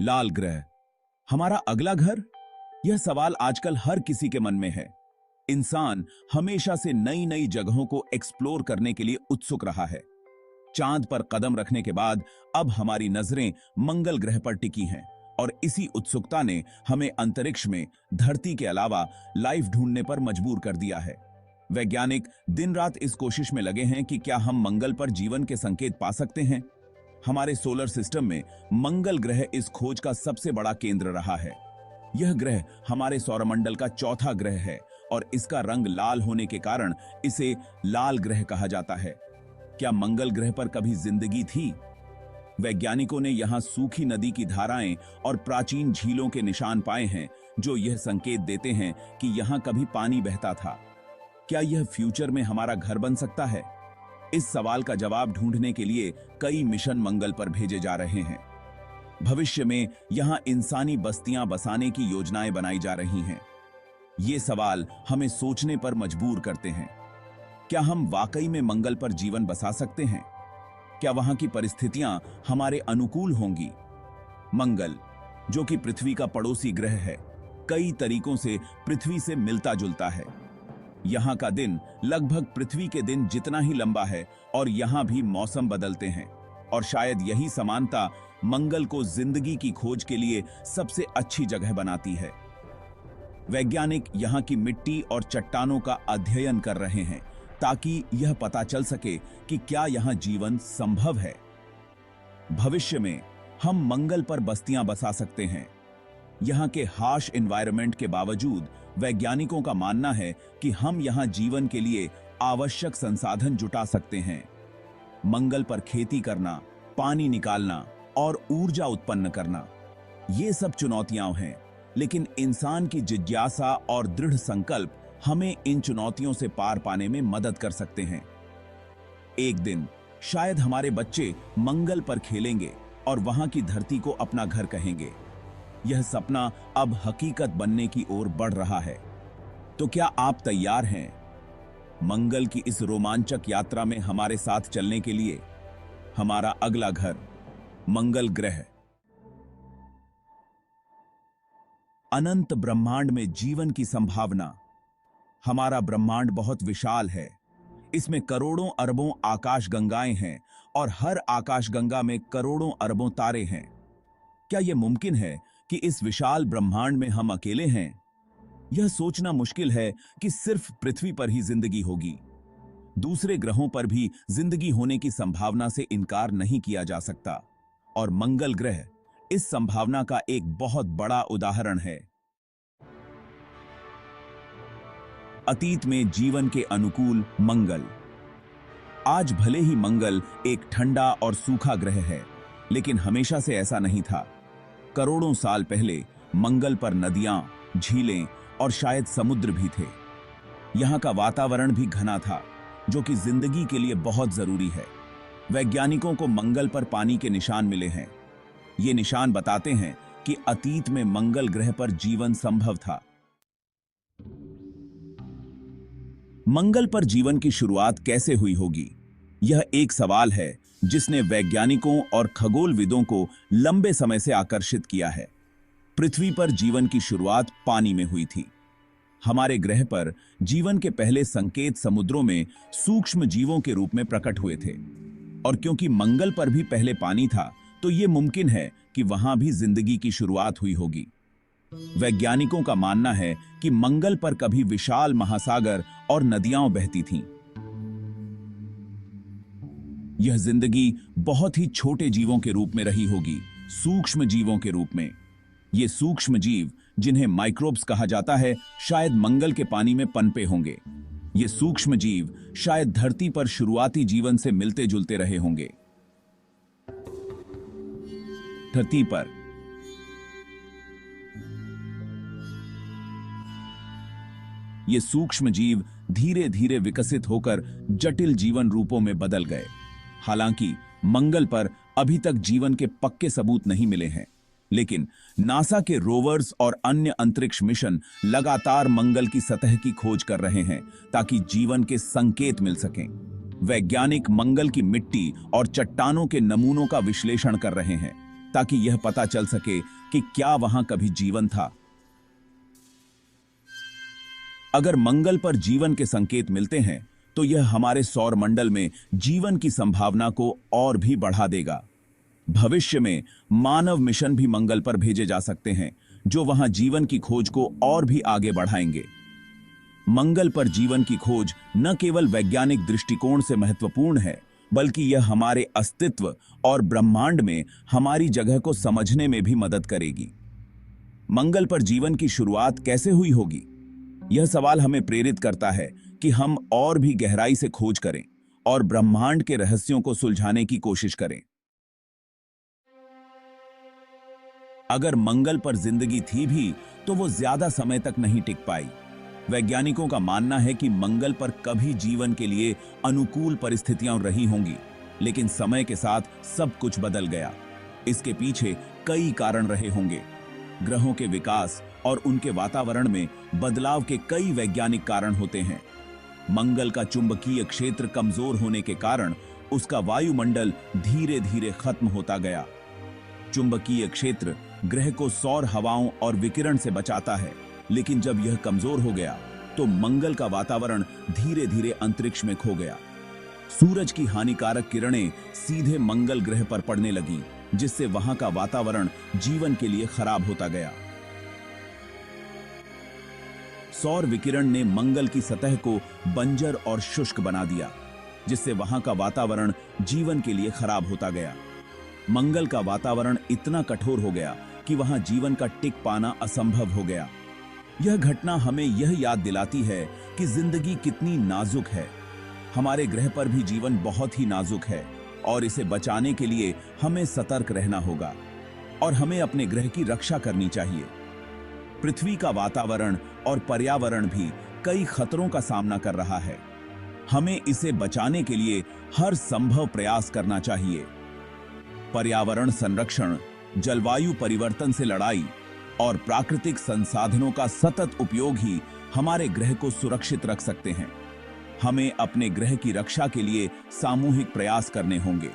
लाल ग्रह, हमारा अगला घर? यह सवाल आजकल हर किसी के मन में है। इंसान हमेशा से नई नई जगहों को एक्सप्लोर करने के लिए उत्सुक रहा है। चांद पर कदम रखने के बाद अब हमारी नजरें मंगल ग्रह पर टिकी हैं और इसी उत्सुकता ने हमें अंतरिक्ष में धरती के अलावा लाइफ ढूंढने पर मजबूर कर दिया है। वैज्ञानिक दिन रात इस कोशिश में लगे हैं कि क्या हम मंगल पर जीवन के संकेत पा सकते हैं। हमारे सोलर सिस्टम में मंगल ग्रह इस खोज का सबसे बड़ा केंद्र रहा है। यह ग्रह हमारे सौरमंडल का चौथा ग्रह है और इसका रंग लाल होने के कारण इसे लाल ग्रह कहा जाता है। क्या मंगल ग्रह पर कभी जिंदगी थी? वैज्ञानिकों ने यहां सूखी नदी की धाराएं और प्राचीन झीलों के निशान पाए हैं जो यह संकेत देते हैं कि यहां कभी पानी बहता था। क्या यह फ्यूचर में हमारा घर बन सकता है? इस सवाल का जवाब ढूंढने के लिए कई मिशन मंगल पर भेजे जा रहे हैं। भविष्य में यहां इंसानी बस्तियां बसाने की योजनाएं बनाई जा रही हैं। ये सवाल हमें सोचने पर मजबूर करते हैं। क्या हम वाकई में मंगल पर जीवन बसा सकते हैं? क्या वहां की परिस्थितियां हमारे अनुकूल होंगी? मंगल, जो कि पृथ्वी का पड़ोसी ग्रह है, कई तरीकों से पृथ्वी से मिलता जुलता है। यहां का दिन लगभग पृथ्वी के दिन जितना ही लंबा है और यहां भी मौसम बदलते हैं और शायद यही समानता मंगल को जिंदगी की खोज के लिए सबसे अच्छी जगह बनाती है। वैज्ञानिक यहां की मिट्टी और चट्टानों का अध्ययन कर रहे हैं ताकि यह पता चल सके कि क्या यहां जीवन संभव है। भविष्य में हम मंगल पर बस्तियां बसा सकते हैं। यहां के हार्श एनवायरनमेंट के बावजूद वैज्ञानिकों का मानना है कि हम यहां जीवन के लिए आवश्यक संसाधन जुटा सकते हैं। मंगल पर खेती करना, पानी निकालना और ऊर्जा उत्पन्न करना, ये सब चुनौतियां हैं, लेकिन इंसान की जिज्ञासा और दृढ़ संकल्प हमें इन चुनौतियों से पार पाने में मदद कर सकते हैं। एक दिन शायद हमारे बच्चे मंगल पर खेलेंगे और वहां की धरती को अपना घर कहेंगे। यह सपना अब हकीकत बनने की ओर बढ़ रहा है। तो क्या आप तैयार हैं मंगल की इस रोमांचक यात्रा में हमारे साथ चलने के लिए? हमारा अगला घर, मंगल ग्रह। अनंत ब्रह्मांड में जीवन की संभावना। हमारा ब्रह्मांड बहुत विशाल है। इसमें करोड़ों अरबों आकाशगंगाएं हैं और हर आकाशगंगा में करोड़ों अरबों तारे हैं। क्या यह मुमकिन है कि इस विशाल ब्रह्मांड में हम अकेले हैं? यह सोचना मुश्किल है कि सिर्फ पृथ्वी पर ही जिंदगी होगी। दूसरे ग्रहों पर भी जिंदगी होने की संभावना से इनकार नहीं किया जा सकता और मंगल ग्रह इस संभावना का एक बहुत बड़ा उदाहरण है। अतीत में जीवन के अनुकूल मंगल। आज भले ही मंगल एक ठंडा और सूखा ग्रह है, लेकिन हमेशा से ऐसा नहीं था। करोड़ों साल पहले मंगल पर नदियां, झीलें और शायद समुद्र भी थे। यहां का वातावरण भी घना था, जो कि जिंदगी के लिए बहुत जरूरी है। वैज्ञानिकों को मंगल पर पानी के निशान मिले हैं। ये निशान बताते हैं कि अतीत में मंगल ग्रह पर जीवन संभव था। मंगल पर जीवन की शुरुआत कैसे हुई होगी? यह एक सवाल है जिसने वैज्ञानिकों और खगोलविदों को लंबे समय से आकर्षित किया है। पृथ्वी पर जीवन की शुरुआत पानी में हुई थी। हमारे ग्रह पर जीवन के पहले संकेत समुद्रों में सूक्ष्म जीवों के रूप में प्रकट हुए थे और क्योंकि मंगल पर भी पहले पानी था, तो यह मुमकिन है कि वहां भी जिंदगी की शुरुआत हुई होगी। वैज्ञानिकों का मानना है कि मंगल पर कभी विशाल महासागर और नदियां बहती थीं। यह जिंदगी बहुत ही छोटे जीवों के रूप में रही होगी, सूक्ष्म जीवों के रूप में। ये सूक्ष्म जीव, जिन्हें माइक्रोब्स कहा जाता है, शायद मंगल के पानी में पनपे होंगे। ये सूक्ष्म जीव शायद धरती पर शुरुआती जीवन से मिलते जुलते रहे होंगे। धरती पर ये सूक्ष्म जीव धीरे धीरे विकसित होकर जटिल जीवन रूपों में बदल गए। हालांकि मंगल पर अभी तक जीवन के पक्के सबूत नहीं मिले हैं, लेकिन नासा के रोवर्स और अन्य अंतरिक्ष मिशन लगातार मंगल की सतह की खोज कर रहे हैं ताकि जीवन के संकेत मिल सकें। वैज्ञानिक मंगल की मिट्टी और चट्टानों के नमूनों का विश्लेषण कर रहे हैं। ताकि यह पता चल सके कि क्या वहां कभी जीवन था। अगर मंगल पर जीवन के संकेत मिलते हैं तो यह हमारे सौर मंडल में जीवन की संभावना को और भी बढ़ा देगा। भविष्य में मानव मिशन भी मंगल पर भेजे जा सकते हैं, जो वहां जीवन की खोज को और भी आगे बढ़ाएंगे। मंगल पर जीवन की खोज न केवल वैज्ञानिक दृष्टिकोण से महत्वपूर्ण है, बल्कि यह हमारे अस्तित्व और ब्रह्मांड में हमारी जगह को समझने में भी मदद करेगी। मंगल पर जीवन की शुरुआत कैसे हुई होगी? यह सवाल हमें प्रेरित करता है कि हम और भी गहराई से खोज करें और ब्रह्मांड के रहस्यों को सुलझाने की कोशिश करें। अगर मंगल पर जिंदगी थी भी तो वो ज्यादा समय तक नहीं टिक पाई। वैज्ञानिकों का मानना है कि मंगल पर कभी जीवन के लिए अनुकूल परिस्थितियां रही होंगी, लेकिन समय के साथ सब कुछ बदल गया। इसके पीछे कई कारण रहे होंगे। ग्रहों के विकास और उनके वातावरण में बदलाव के कई वैज्ञानिक कारण होते हैं। मंगल का चुंबकीय क्षेत्र कमजोर होने के कारण उसका वायुमंडल धीरे धीरे खत्म होता गया। चुंबकीय क्षेत्र ग्रह को सौर हवाओं और विकिरण से बचाता है, लेकिन जब यह कमजोर हो गया तो मंगल का वातावरण धीरे धीरे अंतरिक्ष में खो गया। सूरज की हानिकारक किरणें सीधे मंगल ग्रह पर पड़ने लगीं, जिससे वहां का वातावरण जीवन के लिए खराब होता गया। सौर विकिरण ने मंगल की सतह को बंजर और शुष्क बना दिया, जिससे वहां का वातावरण जीवन के लिए खराब होता गया। मंगल का वातावरण इतना कठोर हो गया कि वहां जीवन का टिक पाना असंभव हो गया। यह घटना हमें यह याद दिलाती है कि जिंदगी कितनी नाजुक है। हमारे ग्रह पर भी जीवन बहुत ही नाजुक है और इसे बचाने के लिए हमें सतर्क रहना होगा और हमें अपने ग्रह की रक्षा करनी चाहिए। पृथ्वी का वातावरण और पर्यावरण भी कई खतरों का सामना कर रहा है। हमें इसे बचाने के लिए हर संभव प्रयास करना चाहिए। पर्यावरण संरक्षण, जलवायु परिवर्तन से लड़ाई और प्राकृतिक संसाधनों का सतत उपयोग ही हमारे ग्रह को सुरक्षित रख सकते हैं। हमें अपने ग्रह की रक्षा के लिए सामूहिक प्रयास करने होंगे।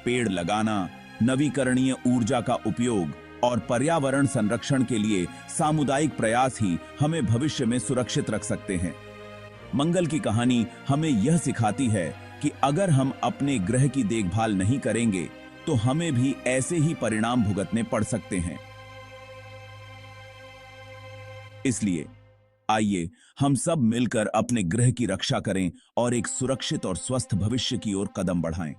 पेड़ लगाना, नवीकरणीय ऊर्जा का उपयोग और पर्यावरण संरक्षण के लिए सामुदायिक प्रयास ही हमें भविष्य में सुरक्षित रख सकते हैं। मंगल की कहानी हमें यह सिखाती है कि अगर हम अपने ग्रह की देखभाल नहीं करेंगे तो हमें भी ऐसे ही परिणाम भुगतने पड़ सकते हैं। इसलिए आइए हम सब मिलकर अपने ग्रह की रक्षा करें और एक सुरक्षित और स्वस्थ भविष्य की ओर कदम बढ़ाएं।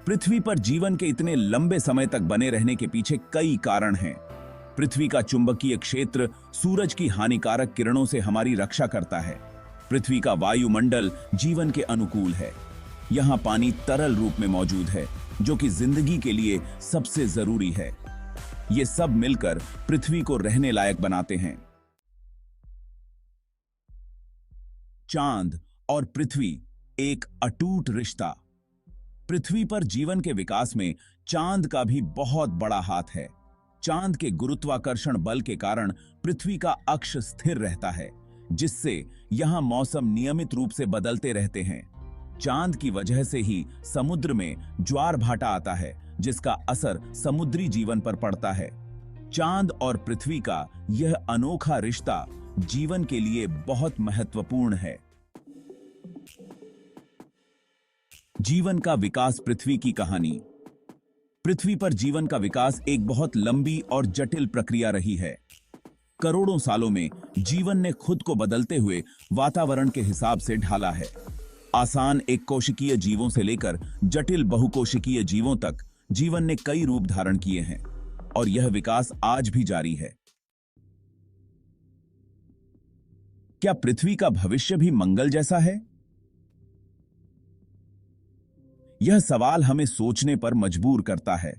पृथ्वी पर जीवन के इतने लंबे समय तक बने रहने के पीछे कई कारण हैं। पृथ्वी का चुंबकीय क्षेत्र सूरज की हानिकारक किरणों से हमारी रक्षा करता है। पृथ्वी का वायुमंडल जीवन के अनुकूल है। यहां पानी तरल रूप में मौजूद है, जो कि जिंदगी के लिए सबसे जरूरी है। ये सब मिलकर पृथ्वी को रहने लायक बनाते हैं। चांद और पृथ्वी एक अटूट रिश्ता। पृथ्वी पर जीवन के विकास में चांद का भी बहुत बड़ा हाथ है। चांद के गुरुत्वाकर्षण बल के कारण पृथ्वी का अक्ष स्थिर रहता है, जिससे यहां मौसम नियमित रूप से बदलते रहते हैं। चांद की वजह से ही समुद्र में ज्वार भाटा आता है, जिसका असर समुद्री जीवन पर पड़ता है। चांद और पृथ्वी का यह अनोखा रिश्ता जीवन के लिए बहुत महत्वपूर्ण है। जीवन का विकास, पृथ्वी की कहानी। पृथ्वी पर जीवन का विकास एक बहुत लंबी और जटिल प्रक्रिया रही है। करोड़ों सालों में जीवन ने खुद को बदलते हुए वातावरण के हिसाब से ढाला है। आसान एक कोशिकीय जीवों से लेकर जटिल बहुकोशिकीय जीवों तक जीवन ने कई रूप धारण किए हैं और यह विकास आज भी जारी है। क्या पृथ्वी का भविष्य भी मंगल जैसा है? यह सवाल हमें सोचने पर मजबूर करता है।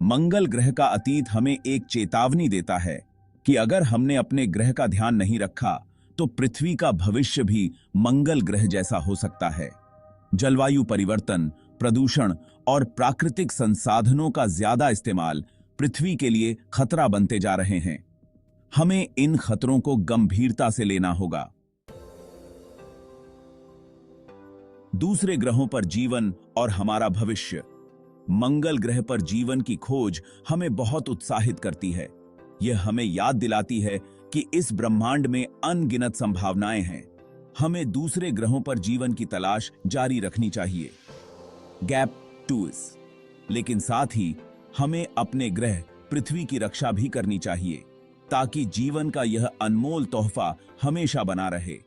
मंगल ग्रह का अतीत हमें एक चेतावनी देता है कि अगर हमने अपने ग्रह का ध्यान नहीं रखा तो पृथ्वी का भविष्य भी मंगल ग्रह जैसा हो सकता है। जलवायु परिवर्तन, प्रदूषण और प्राकृतिक संसाधनों का ज्यादा इस्तेमाल पृथ्वी के लिए खतरा बनते जा रहे हैं। हमें इन खतरों को गंभीरता से लेना होगा। दूसरे ग्रहों पर जीवन और हमारा भविष्य। मंगल ग्रह पर जीवन की खोज हमें बहुत उत्साहित करती है। यह हमें याद दिलाती है कि इस ब्रह्मांड में अनगिनत संभावनाएं हैं। हमें दूसरे ग्रहों पर जीवन की तलाश जारी रखनी चाहिए। गैप 2 लेकिन साथ ही हमें अपने ग्रह पृथ्वी की रक्षा भी करनी चाहिए ताकि जीवन का यह अनमोल तोहफा हमेशा बना रहे।